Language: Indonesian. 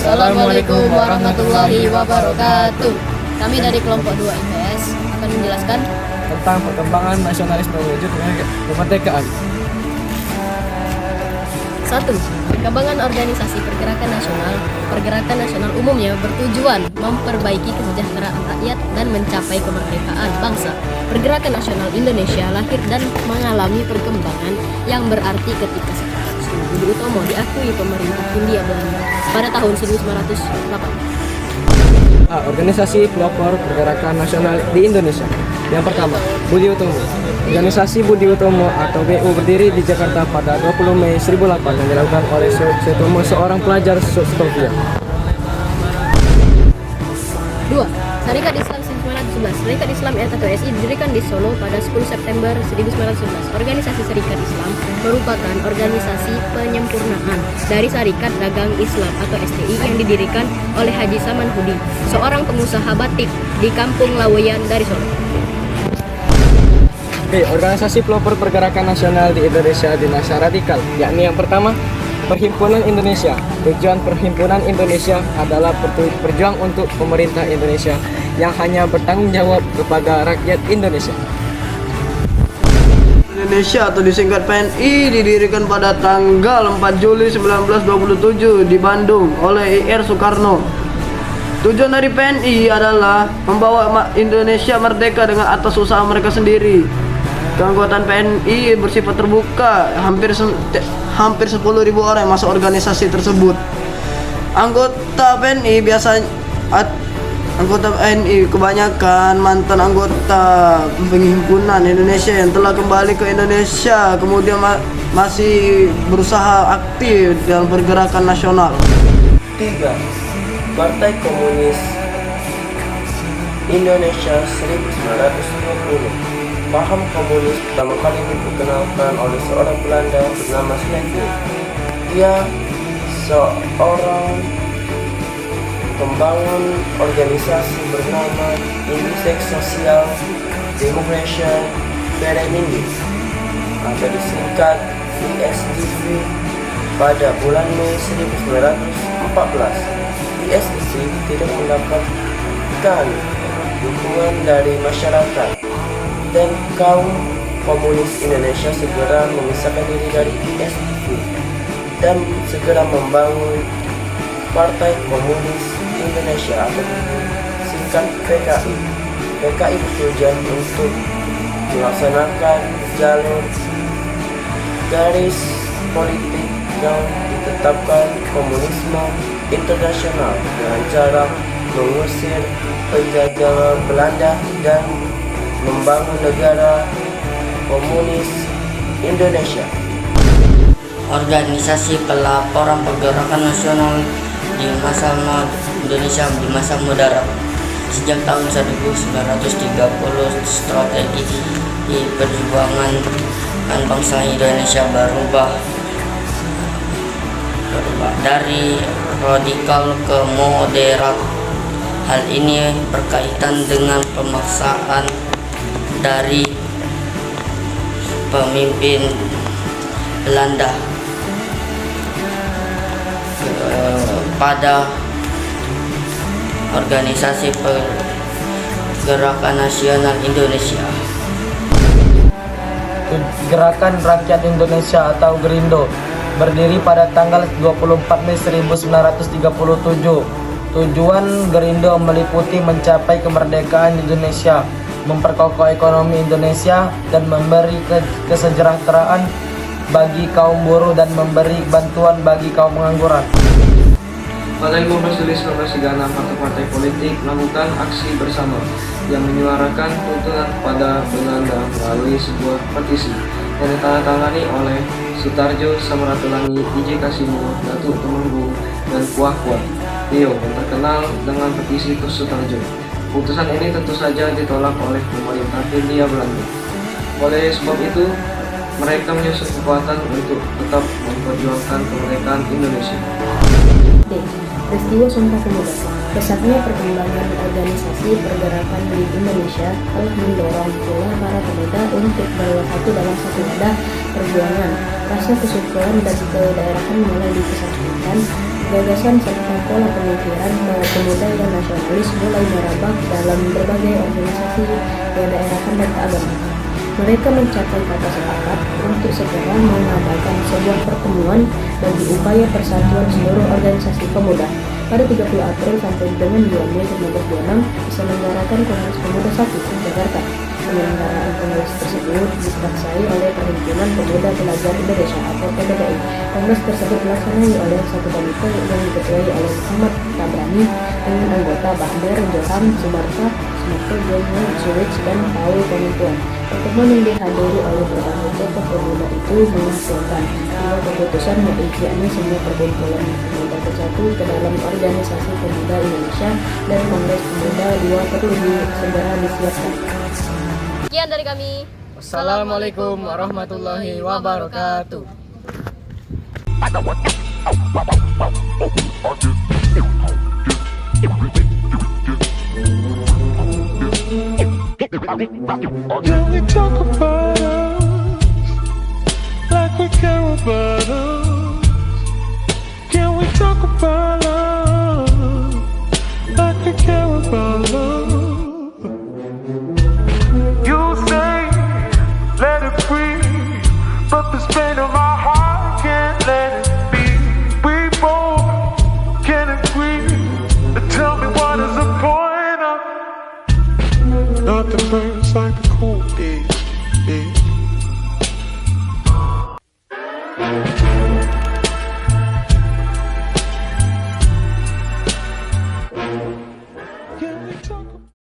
Assalamualaikum warahmatullahi wabarakatuh. Kami dari kelompok 2 IPS akan menjelaskan tentang perkembangan nasionalisme wujud kemerdekaan. 1. Perkembangan organisasi pergerakan nasional. Pergerakan nasional umumnya bertujuan memperbaiki kesejahteraan rakyat dan mencapai kemerdekaan bangsa. Pergerakan nasional Indonesia lahir dan mengalami perkembangan yang berarti ketika Budi Utomo diakui pemerintah Hindia Belanda pada tahun 1908. Organisasi pelopor pergerakan nasional di Indonesia. Yang pertama, Budi Utomo. Organisasi Budi Utomo atau BU berdiri di Jakarta pada 20 Mei 1008 yang dilakukan oleh Sutomo, seorang pelajar Stovia. 2. Syarikat Islam 1911. Syarikat Islam atau SI didirikan di Solo pada 10 September 1911. Organisasi Syarikat Islam merupakan organisasi penyempurnaan dari Syarikat Dagang Islam atau SDI yang didirikan oleh Haji Saman Hudi, seorang pengusaha batik di Kampung Laweyan dari Solo. Organisasi pelopor pergerakan nasional di Indonesia di masa radikal, yakni yang pertama, Perhimpunan Indonesia. Tujuan Perhimpunan Indonesia adalah berjuang untuk pemerintah Indonesia yang hanya bertanggung jawab kepada rakyat Indonesia. Indonesia atau disingkat PNI didirikan pada tanggal 4 Juli 1927 di Bandung oleh Ir Soekarno. Tujuan dari PNI adalah membawa Indonesia merdeka dengan atas usaha mereka sendiri. Keanggotaan PNI bersifat terbuka, hampir 10.000 orang yang masuk organisasi tersebut. Anggota PNI kebanyakan mantan anggota Perhimpunan Indonesia yang telah kembali ke Indonesia, kemudian masih berusaha aktif dalam pergerakan nasional. 3. Partai Komunis Indonesia 1920. Paham komunis pertama kali diperkenalkan oleh seorang Belanda bernama Slevin. Dia seorang pembangun organisasi bernama Industri Sosial Demokrasi Vereniging atau disingkat ISDV pada bulan Mei 1914. ISDV tidak mendapatkan dukungan dari masyarakat dan kaum komunis Indonesia segera memisahkan diri dari ISDV dan segera membangun Partai Komunis Indonesia atau singkat PKI. PKI bertujuan untuk melaksanakan jalur garis politik yang ditetapkan komunisme internasional dengan cara mengusir penjajahan Belanda dan membangun negara komunis Indonesia. Organisasi pelaporan pergerakan nasional di masa Indonesia di masa modern. Sejak tahun 1930, strategi perjuangan bangsa Indonesia berubah dari radikal ke moderat. Hal ini berkaitan dengan pemaksaan dari pemimpin Belanda pada organisasi pergerakan nasional Indonesia. Gerakan Rakyat Indonesia atau Gerindo berdiri pada tanggal 24 Mei 1937. Tujuan Gerindo meliputi mencapai kemerdekaan Indonesia, memperkokoh ekonomi Indonesia, dan memberi kesejahteraan bagi kaum buruh dan memberi bantuan bagi kaum pengangguran. Pada 15 Juli 1936, partai-partai politik melakukan aksi bersama yang menyuarakan tuntutan kepada Belanda melalui sebuah petisi yang ditandatangani oleh Sutarjo, Samratulangi, I.J. Kasimo, Datuk Temenggung, dan Puah Puah Tio yang terkenal dengan petisi Sutarjo. Putusan ini tentu saja ditolak oleh pemerintah Hindia Belanda. Oleh sebab itu, mereka menyusun kekuatan untuk tetap memperjuangkan kemerdekaan Indonesia. Peristiwa Sumpah Pemuda. Pesatnya perkembangan organisasi pergerakan di Indonesia Indonesia telah mendorong pula para pemuda untuk bersatu dalam satu wadah perjuangan. Rasa kesyukuran dan kedaerahan mulai dikesampingkan. Gagasan serta pola pemikiran pemuda yang nasionalis mulai merambah dalam berbagai organisasi kedaerahan dan keagamaan. Mereka mencapai kata sepakat untuk segera mengadakan sebuah pertemuan bagi upaya persatuan seluruh organisasi pemuda. Pada 30 April sampai dengan 2 Mei 1926 diselenggarakan Kongres Pemuda 1 di Jakarta. Penyelenggaraan kongres tersebut dipelaksani oleh Perhimpunan Pemuda Pelajar Indonesia atau PPPI. Kongres tersebut dilaksanakan oleh satu komite yang diketuai oleh Muhammad Tabrani dengan anggota Bahder, Johan, Sumarta, Jono, Zurich, dan Paul Penentuan. Pertemuan yang dihadiri oleh berbagai tokoh pemuda itu menghasilkan dua keputusan, yakni semua perkumpulan pemuda bersatu ke dalam organisasi pemuda Indonesia dan Kongres Pemuda 2 perlu segera disiapkan. Sekian dari kami. Wassalamualaikum warahmatullahi wabarakatuh. Can we talk about us like we care about us? Can we talk about us like we care about us? You say let it breathe, but this pain of my heart can't let it be. We both can agree. Tell me what is the point of nothing burns like the cold